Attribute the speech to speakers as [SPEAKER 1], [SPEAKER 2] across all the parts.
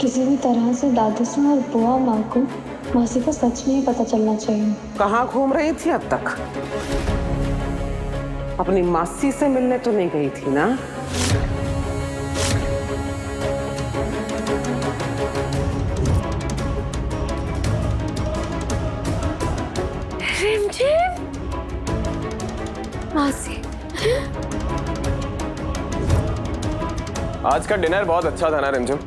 [SPEAKER 1] किसी भी तरह से दादी और बुआ माँ को मासी का सच में ही पता चलना चाहिए।
[SPEAKER 2] कहाँ घूम रही थी अब तक? अपनी मासी से मिलने तो नहीं गई थी ना?
[SPEAKER 3] रिमझिम मासी,
[SPEAKER 4] आज का डिनर बहुत अच्छा था ना रिमझिम।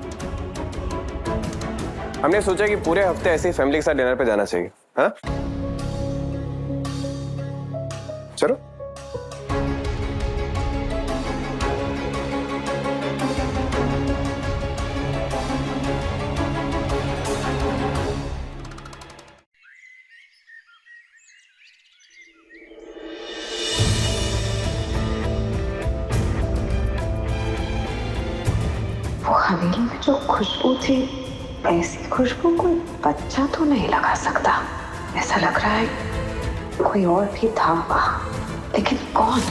[SPEAKER 4] हमने सोचा कि पूरे हफ्ते ऐसे ही फैमिली के साथ डिनर पे जाना चाहिए। हाँ चलो।
[SPEAKER 5] वो हवेली में जो खुशबू थी, ऐसी खुशबू कोई बच्चा तो नहीं लगा सकता। ऐसा लग रहा है कोई और भी था वहां, लेकिन कौन?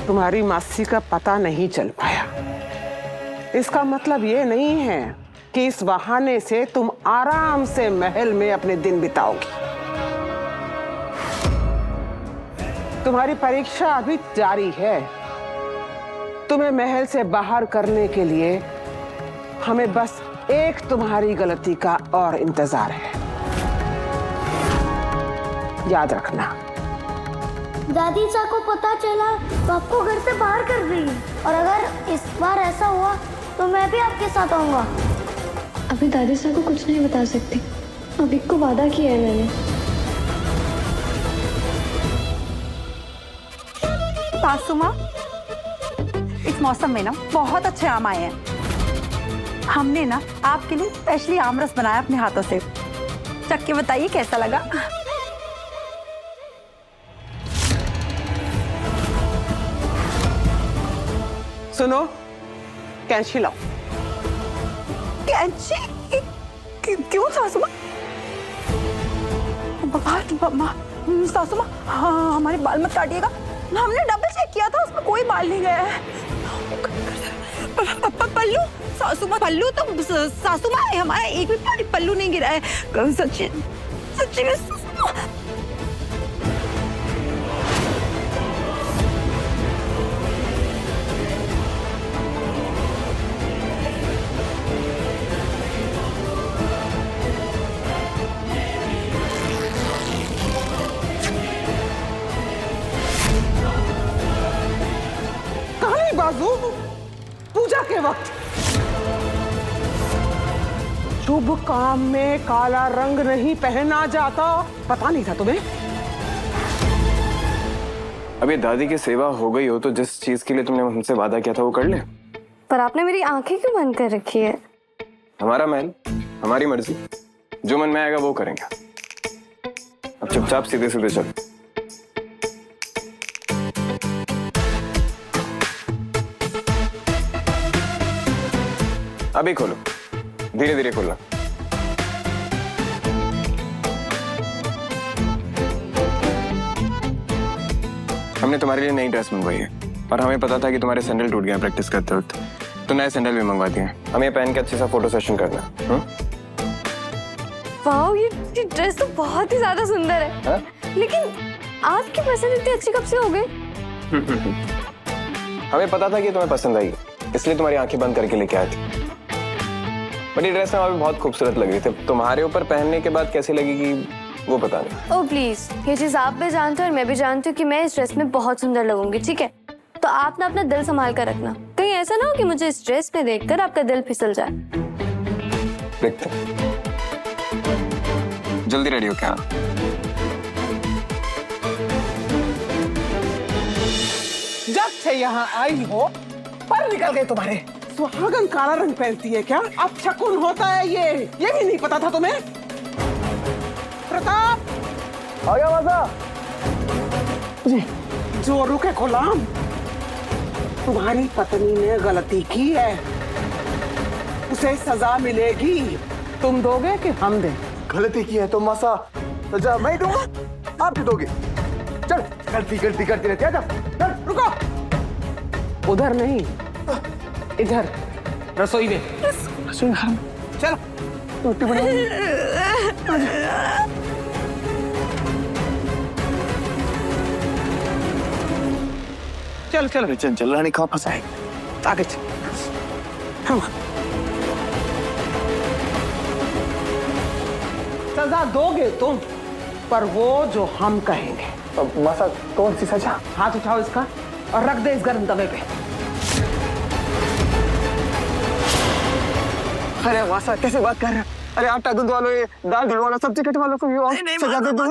[SPEAKER 2] तुम्हारी मासी का पता नहीं चल पाया। इसका मतलब ये नहीं है कि इस बहाने से तुम आराम से महल में अपने दिन बिताओगी। तुम्हारी परीक्षा अभी जारी है। तुम्हें महल से बाहर करने के लिए हमें बस एक तुम्हारी गलती का और इंतजार है। याद रखना।
[SPEAKER 6] दादी सा को पता चला तो आपको घर से बाहर कर देगी, और अगर इस बार ऐसा हुआ तो मैं भी आपके साथ आऊंगा।
[SPEAKER 1] अभी दादी को कुछ नहीं बता सकती। अभी को वादा किया है मैंने।
[SPEAKER 7] सासू माँ, इस मौसम में ना बहुत अच्छे आम आए हैं। हमने ना आपके लिए स्पेशली आम रस बनाया अपने हाथों से। चख के बताइए कैसा लगा।
[SPEAKER 2] सुनो, कैंची लाओ।
[SPEAKER 7] कैंची? क्यों सासू माँ? सासू माँ, हाँ हमारे बाल मत काटिएगा। हमने डबल चेक किया था, उसमें कोई बाल नहीं गया है। पल्लू सासू माँ, पल्लू तो सासू माँ हमारा एक भी पल्लू नहीं गिरा है। सच्ची सच्ची में सासू माँ।
[SPEAKER 2] बाजू पूजा के वक्त शुभ काम में काला रंग नहीं पहना जाता। पता नहीं था तुम्हें?
[SPEAKER 4] अभी दादी की सेवा हो गई हो तो जिस चीज के लिए तुमने हमसे वादा किया था वो कर ले।
[SPEAKER 3] पर आपने मेरी आंखें क्यों बंद कर रखी है?
[SPEAKER 4] हमारा महल, हमारी मर्जी, जो मन में आएगा वो करेंगे। अब चुपचाप सीधे सीधे चल। अभी खोलो, धीरे धीरे खोलना। हमने तुम्हारे लिए नई ड्रेस मंगवाई है और हमें पता था कि तुम्हारे सैंडल टूट गए प्रैक्टिस करते वक्त, तो नए सैंडल भी मंगवा दिए। हमें पहन के अच्छे सा फोटो सेशन करना।
[SPEAKER 3] वाओ, ये ड्रेस तो बहुत ही ज्यादा सुंदर है।
[SPEAKER 4] हा?
[SPEAKER 3] लेकिन आपकी पसंद इतनी अच्छी कब से हो गई?
[SPEAKER 4] हमें पता था कि तुम्हें पसंद आई, इसलिए तुम्हारी आंखें बंद करके लेके आए थे। बट ये ड्रेस हमें बहुत खूबसूरत लग रही थी। तुम्हारे ऊपर पहनने के बाद कैसी लगेगी वो पता नहीं।
[SPEAKER 3] ओह प्लीज, ये चीज आप भी जानते हो और मैं भी जानती हूँ कि मैं इस ड्रेस में बहुत सुंदर लगूंगी, ठीक है? तो आप ना अपना दिल संभाल कर रखना। कहीं ऐसा ना हो कि मुझे इस ड्रेस में देखकर आपका दिल फिसल जाए।
[SPEAKER 4] देखते, जल्दी रेडी हो क्या?
[SPEAKER 2] जब से यहाँ आई हो पर निकल गए तुम्हारे। सुहागन काला रंग पहनती है क्या? अब शकुन होता है ये भी नहीं पता था तुम्हें? प्रताप,
[SPEAKER 4] आ गया माता।
[SPEAKER 2] जोरू के गुलाम, तुम्हारी पत्नी ने गलती की है, उसे सजा मिलेगी। तुम दोगे कि हम दें?
[SPEAKER 8] गलती की है तो मासा सजा मैं दूंगा, आप भी दोगे। चल, गलती गलती करती रहती है। चल रुको,
[SPEAKER 2] उधर नहीं, इधर रसोई में।
[SPEAKER 8] रसोई घर में।
[SPEAKER 2] चलो
[SPEAKER 8] रोटी बनाओ।
[SPEAKER 2] चल चल
[SPEAKER 8] चल चल, रानी कहाँ फंसाएगी?
[SPEAKER 2] आगे चल। हम सजा दोगे तुम, पर वो जो हम कहेंगे।
[SPEAKER 8] मासा कौन सी सजा?
[SPEAKER 2] हाथ उठाओ इसका और रख दे इस गर्म तवे पे।
[SPEAKER 8] अरे मासा कैसे बात कर रहे हैं? अरे आटा दूध वालों, ये दाल वालों, सब्जी कट वालों को ये सजा दे दो।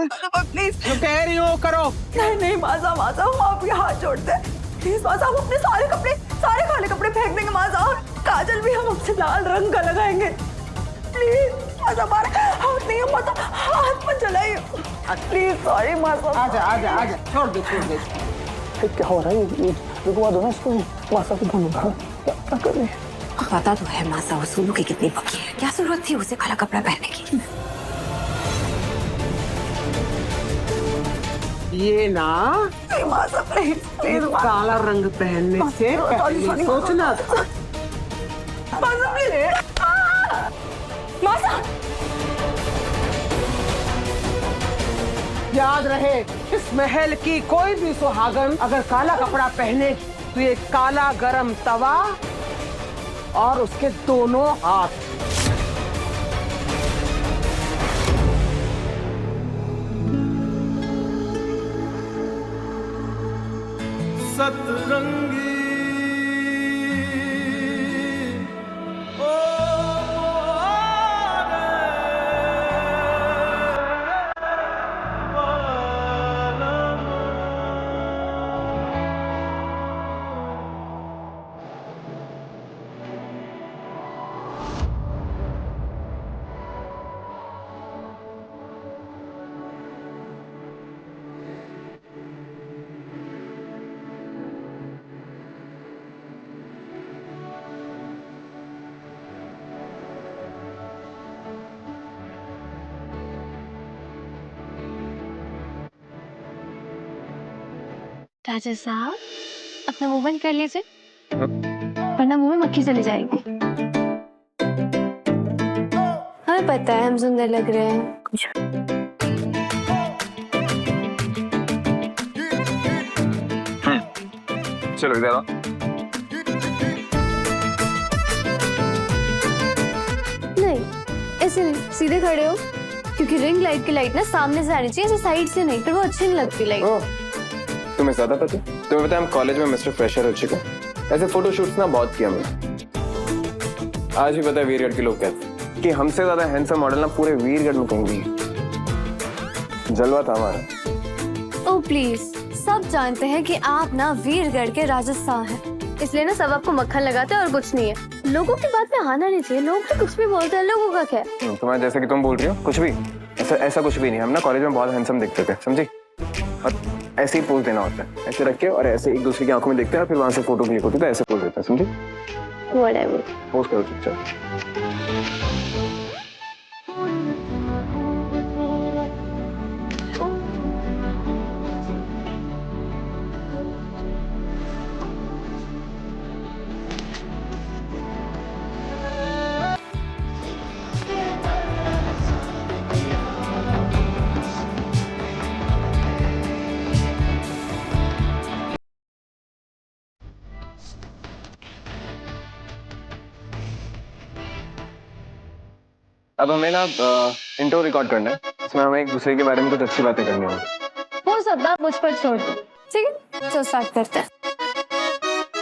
[SPEAKER 7] प्लीज
[SPEAKER 2] जो कह रही हो करो।
[SPEAKER 7] नहीं नहीं मासा, मासा हम आपके हाथ जोड़ते हैं। प्लीज मासा, हम अपने सारे काले कपड़े फेंक देंगे मासा, और काजल भी हम अपने लाल रंग का लगाएंगे। प्लीज मासा, हमारे हाथ नहीं है मासा, हाथ मत जलाइए प्लीज। सॉरी मासा।
[SPEAKER 2] आजा आजा आजा, छोड़ दे छोड़ दे।
[SPEAKER 8] क्या हो रहा है? रुकवा दो ना इसको, मासा को धोना। क्या कर रही है?
[SPEAKER 5] पता तो है मासा वो सोनू की कितनी पकी है, क्या जरूरत थी उसे काला कपड़ा पहनने की?
[SPEAKER 2] ये ना
[SPEAKER 7] मासा प्लीज प्लीज
[SPEAKER 2] काला रंग पहनने से पहले सोचना था।
[SPEAKER 7] मासा प्लीज मासा।
[SPEAKER 2] याद रहे, इस महल की कोई भी सुहागन अगर काला कपड़ा पहने तो ये काला गरम तवा और उसके दोनों हाथ।
[SPEAKER 9] सतरंगी
[SPEAKER 3] राजा साहब, अपना मुंह बंद कर लीजिए, वरना मुंह में मक्खी चली जाएगी। हमें पता है हम सुंदर लग रहे हैं।
[SPEAKER 4] चलो इधर आओ।
[SPEAKER 3] नहीं, ऐसे नहीं, सीधे खड़े हो, क्योंकि रिंग लाइट की लाइट ना सामने से आनी चाहिए, ऐसे साइड से नहीं, फिर वो अच्छी नहीं लगती लाइट।
[SPEAKER 4] तुम्हें ज्यादा पता है? तुम्हें पता है हम कॉलेज में मिस्टर फ्रेशर हो चुके हैं। ऐसे फोटोशूट्स ना बहुत किया हमने। आज भी पता है वीरगढ़ के लोग कहते हैं कि हमसे ज्यादा हैंडसम मॉडल ना पूरे वीरगढ़ में कहीं भी। जलवा था हमारा।
[SPEAKER 3] ओह प्लीज, सब जानते हैं कि आप ना वीरगढ़ के राजस्थान हैं, इसलिए ना सब आपको मक्खन लगाते हैं और कुछ नहीं है। लोगों की बात में आना नहीं चाहिए, लोग तो कुछ भी बोलते हैं, लोगों का क्या है?
[SPEAKER 4] तुम्हारा जैसे कि तुम बोल रही हो कुछ भी, ऐसा कुछ भी नहीं। हम ना कॉलेज में बहुत हैंडसम दिखते थे, समझी? और ऐसे ही पोज देना होता है, ऐसे रख के और ऐसे एक दूसरे की आंखों में देखते हैं, फिर वहां से फोटो क्लिक होती है, ऐसे पोज देते हैं, समझी?
[SPEAKER 3] Whatever.
[SPEAKER 4] पोज करो चुपचाप। अब हमें ना इंट्रो रिकॉर्ड करना है, इसमें हमें एक दूसरे के बारे में कुछ अच्छी बातें करनी होंगी।
[SPEAKER 3] वो सब बात मुझ पर छोड़ दो, ठीक है? तो स्टार्ट करते हैं।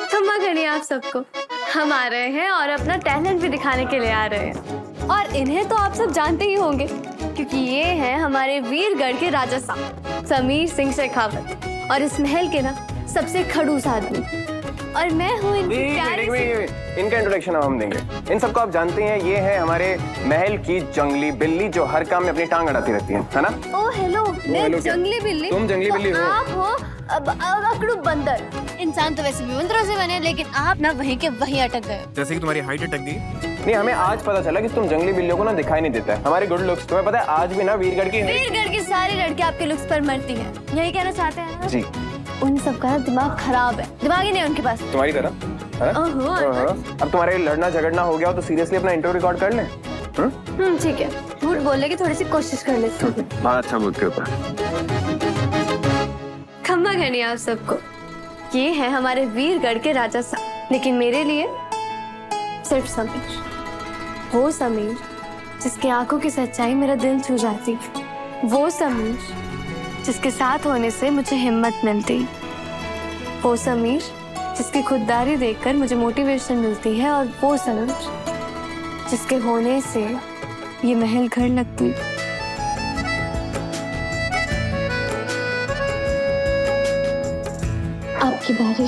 [SPEAKER 3] क्षमा करिए आप सबको, हम आ रहे हैं और अपना टैलेंट भी दिखाने के लिए आ रहे हैं, और इन्हें तो आप सब जानते ही होंगे क्योंकि ये हैं हमारे वीरगढ़ के राजा साहब समीर सिंह शेखावत, और इस महल के ना सबसे खड़ूस आदमी। और मैं हूँ इनकी प्यारी सी।
[SPEAKER 4] इनका इंट्रोडक्शन हम देंगे। इन सबको आप जानते हैं, ये है हमारे महल की जंगली बिल्ली जो हर काम में अपनी टांग अड़ाती रहती है ना?
[SPEAKER 3] ओ हेलो, मैं
[SPEAKER 4] हेलो क्या?
[SPEAKER 3] जंगली बिल्ली।
[SPEAKER 4] तुम जंगली बिल्ली हो।
[SPEAKER 3] आप हो अकड़ू बंदर। इंसान तो वैसे भी बंदरों से बने, लेकिन आप ना वहीं के वहीं अटक गए।
[SPEAKER 4] जैसे कि तुम्हारी हाइट अटक गई। नहीं, हमें आज पता चला कि तुम जंगली बिल्लियों को ना दिखाई नहीं देता है हमारे गुड लुक्स। तुम्हें पता है आज भी ना वीरगढ़ की
[SPEAKER 3] सारी लड़कियां आपके लुक्स पर मरती हैं। यही कहना चाहते हैं ना?
[SPEAKER 4] जी।
[SPEAKER 3] उन सबका दिमाग खराब है, दिमाग ही नहीं उनके पास।
[SPEAKER 4] तुम्हारी तरह है ना? अब तुम्हारे लड़ना झगड़ना हो गया हो तो सीरियसली अपना इंटरव्यू रिकॉर्ड कर लें।
[SPEAKER 3] ठीक है, झूठ बोलने की थोड़ी सी कोशिश कर लेते हैं।
[SPEAKER 4] हाँ, अच्छा बोलते हो।
[SPEAKER 3] खम्मा कहनी आप सबको। ये है हमारे वीरगढ़ के राजा साहब, लेकिन मेरे लिए सिर्फ समीर। वो समीर जिसकी आंखों की सच्चाई मेरा दिल छू जाती, वो समीर जिसके साथ होने से मुझे हिम्मत मिलती, वो समीर जिसकी खुददारी देखकर मुझे मोटिवेशन मिलती है, और वो समीर जिसके होने से ये महल घर लगती।
[SPEAKER 1] आपकी बारी।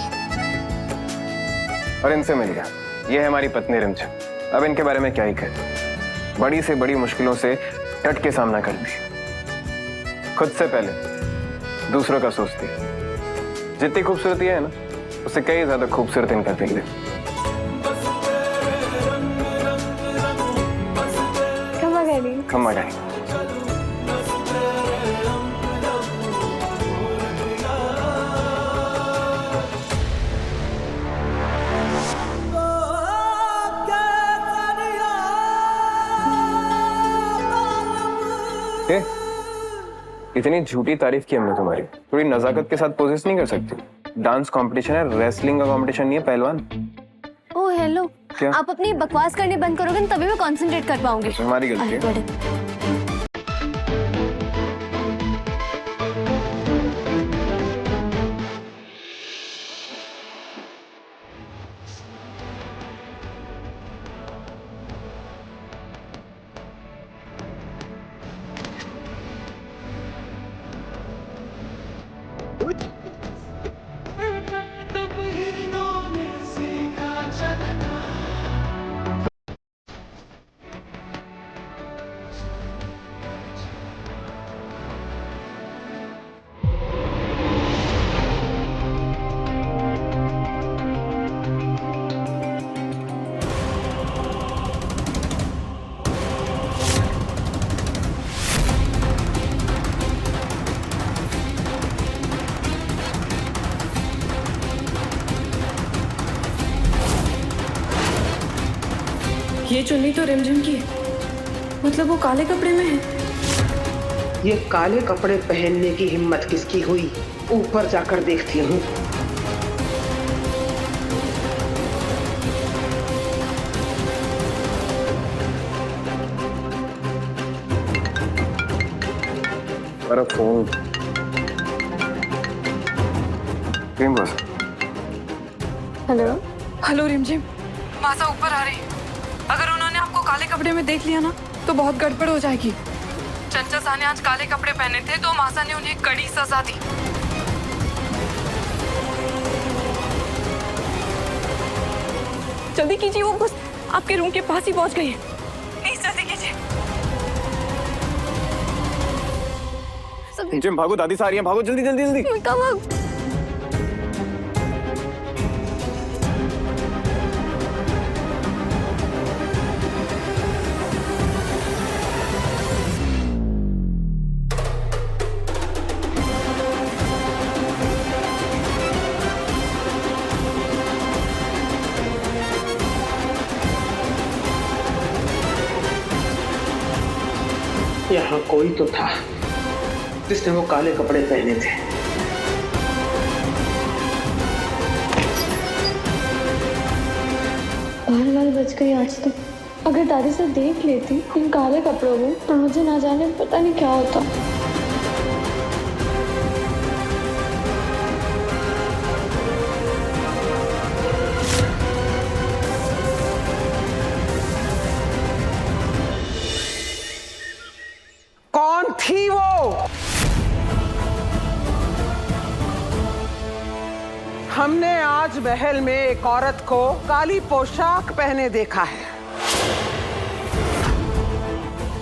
[SPEAKER 4] और इनसे मिल गया, ये है हमारी पत्नी रिमझिम। अब इनके बारे में क्या ही कहें, बड़ी से बड़ी मुश्किलों से डट के सामना करती, खुद से पहले दूसरों का सोचती। जितनी खूबसूरती है ना, उससे कई ज्यादा खूबसूरत इनका दिल है। खम्मा गई। इतनी झूठी तारीफ की हमने तुम्हारी, थोड़ी नजाकत के साथ पोजेस नहीं कर सकती? डांस कंपटीशन है, रेसलिंग का कंपटीशन नहीं है पहलवान।
[SPEAKER 3] ओ हेलो,
[SPEAKER 4] क्या?
[SPEAKER 3] आप अपनी बकवास करनी बंद करोगे ना, तभी मैं कंसंट्रेट कर पाऊंगी।
[SPEAKER 4] हमारी गलती है।
[SPEAKER 9] ये चुन्नी तो रिमझिम की है, मतलब वो काले कपड़े में है।
[SPEAKER 2] ये काले कपड़े पहनने की हिम्मत किसकी हुई? ऊपर जाकर देखती हूँ।
[SPEAKER 4] मेरा फोन बस।
[SPEAKER 3] हेलो
[SPEAKER 9] हेलो रिमझिम, मासा ऊपर आ रही। अगर उन्होंने आपको काले कपड़े में देख लिया ना तो बहुत गड़बड़ हो जाएगी। चंचल शाह ने आज काले कपड़े पहने थे तो मासा ने उन्हें कड़ी सजा दी। जल्दी कीजिए, वो बस आपके रूम के पास ही पहुंच गई है। प्लीज जल्दी कीजिए।
[SPEAKER 4] जिम भागो, दादी से आ रही है, भागो जल्दी जल्दी जल्दी।
[SPEAKER 2] यहाँ कोई तो था जिसने वो काले कपड़े पहने थे।
[SPEAKER 1] बाल बच गई आज तो। अगर दादी से देख लेती इन काले कपड़ों में तो मुझे ना जाने पता नहीं क्या होता।
[SPEAKER 2] कौन थी वो? हमने आज महल में एक औरत को काली पोशाक पहने देखा है।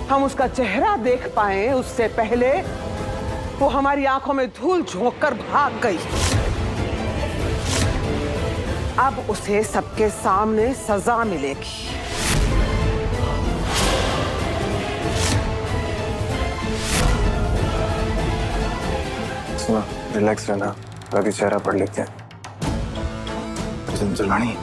[SPEAKER 2] हम उसका चेहरा देख पाए उससे पहले वो हमारी आंखों में धूल झोंक कर भाग गई। अब उसे सबके सामने सजा मिलेगी।
[SPEAKER 4] सुना, रिलैक्स रहना, दादी चेहरा पढ़ लेते हैं।
[SPEAKER 8] चंचल रानी,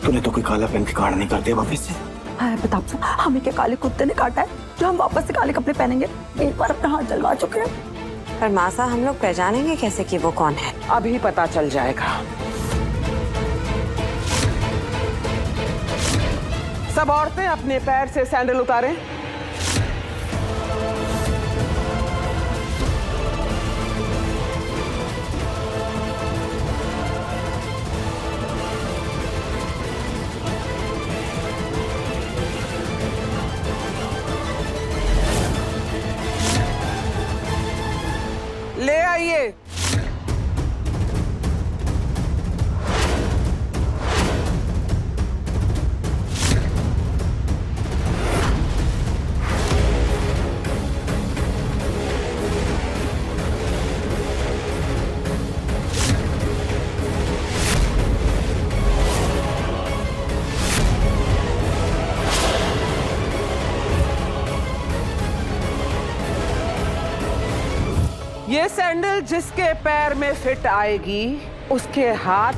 [SPEAKER 8] तूने तो कोई काला पेन की काट नहीं कर दिया वापस से।
[SPEAKER 7] हाँ प्रताप सर, हमें क्या काले कुत्ते ने काटा है जो हम वापस से काले कपड़े पहनेंगे? एक बार अपना हाथ जलवा चुके हैं।
[SPEAKER 5] पर मासा, हम लोग पहचानेंगे कैसे कि वो कौन है?
[SPEAKER 2] अभी पता चल जाएगा। सब औरतें अपने पैर से सैंडल उतारें। ले आइए। ये सैंडल जिसके पैर में फिट आएगी उसके हाथ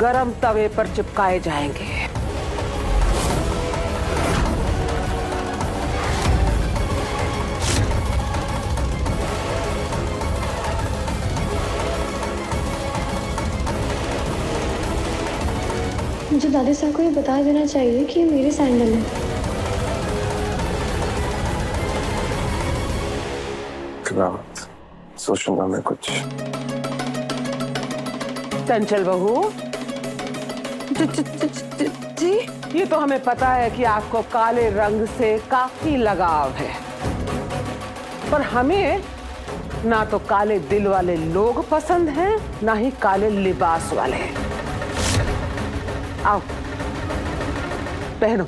[SPEAKER 2] गरम तवे पर चिपकाए जाएंगे।
[SPEAKER 1] मुझे दादी साहब को ये बता देना चाहिए कि ये मेरे सैंडल है।
[SPEAKER 4] सोचूंगा मैं कुछ।
[SPEAKER 2] चंचल बहू,
[SPEAKER 7] जी
[SPEAKER 2] ये तो हमें पता है कि आपको काले रंग से काफी लगाव है, पर हमें ना तो काले दिल वाले लोग पसंद हैं, ना ही काले लिबास वाले। आओ पहनो।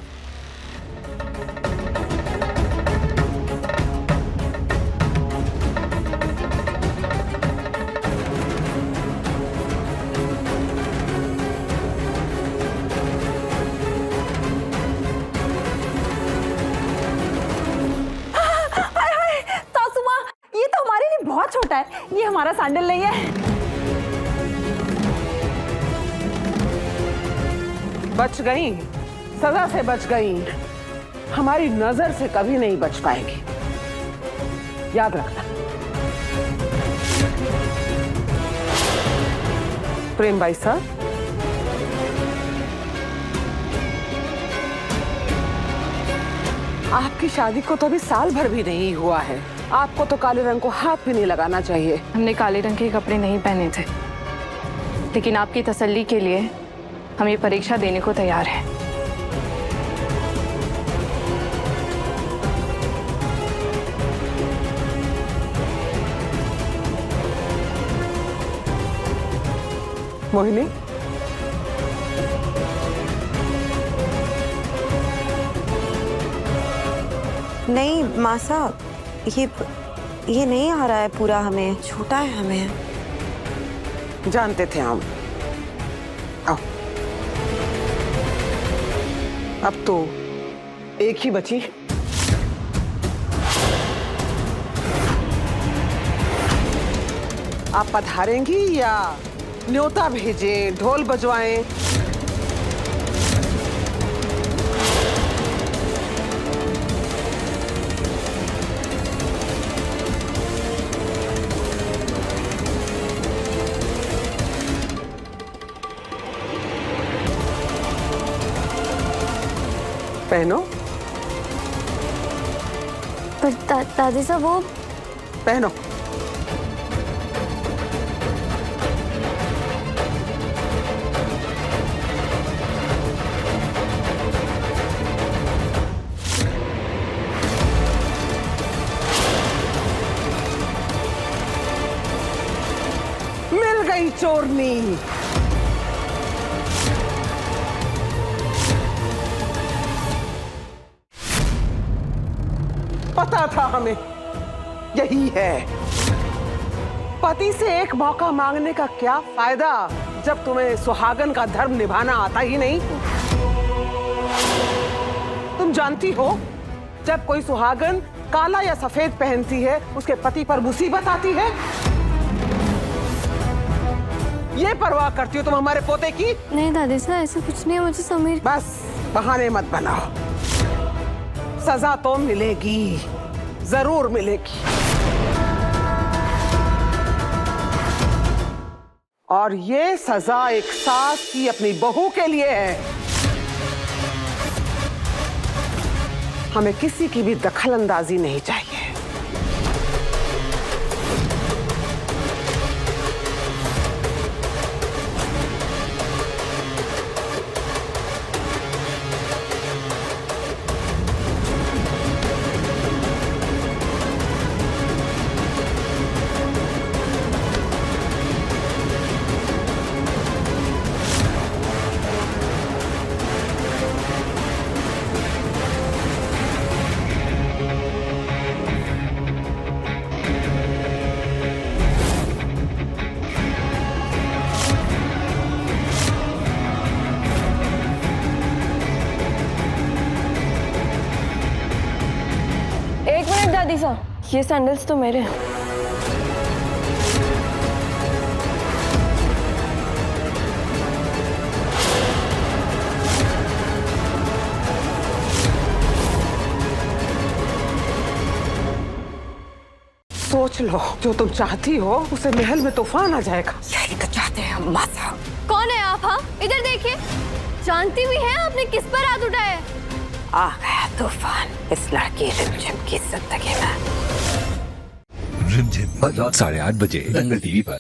[SPEAKER 7] बहुत छोटा है, ये हमारा सैंडल नहीं है।
[SPEAKER 2] बच गई, सजा से बच गई, हमारी नजर से कभी नहीं बच पाएगी, याद रखना। प्रेम भाई साहब, आपकी शादी को तो अभी साल भर भी नहीं हुआ है, आपको तो काले रंग को हाथ भी नहीं लगाना चाहिए।
[SPEAKER 9] हमने काले रंग के कपड़े नहीं पहने थे, लेकिन आपकी तसल्ली के लिए हम ये परीक्षा देने को तैयार हैं।
[SPEAKER 2] मोहिनी,
[SPEAKER 5] नहीं मासा, ये नहीं आ रहा है पूरा, हमें छोटा है हमें।
[SPEAKER 2] जानते थे हम। आओ, अब तो एक ही बची। आप पधारेंगी या न्योता भेजें, ढोल बजवाएं? पहनो।
[SPEAKER 1] पर दादी साहब वो
[SPEAKER 2] पहनो। मिल गई चोरनी। पता था हमें यही है। पति से एक मौका मांगने का क्या फायदा जब तुम्हें सुहागन का धर्म निभाना आता ही नहीं। तुम जानती हो जब कोई सुहागन काला या सफेद पहनती है उसके पति पर मुसीबत आती है। ये परवाह करती हो तुम हमारे पोते की?
[SPEAKER 3] नहीं दादी साहब, ऐसा कुछ नहीं है। मुझे समीर
[SPEAKER 2] बस बहाने मत बनाओ। सजा तो मिलेगी, जरूर मिलेगी। और ये सजा एक सास की अपनी बहू के लिए है। हमें किसी की भी दखलंदाजी नहीं चाहिए।
[SPEAKER 3] दादी साहब, ये सैंडल्स तो मेरे हैं।
[SPEAKER 2] सोच लो, जो तुम चाहती हो उसे महल में तूफान आ जाएगा।
[SPEAKER 5] यही तो चाहते हैं हम मासा।
[SPEAKER 3] कौन है आप? हाँ, इधर देखिए। जानती भी हैं आपने किस पर हाथ उठाया है?
[SPEAKER 5] आ गया तूफान इस लड़की रिमझिम की जिंदगी में।
[SPEAKER 10] रिमझिम 8:30 बजे दंगल टीवी पर।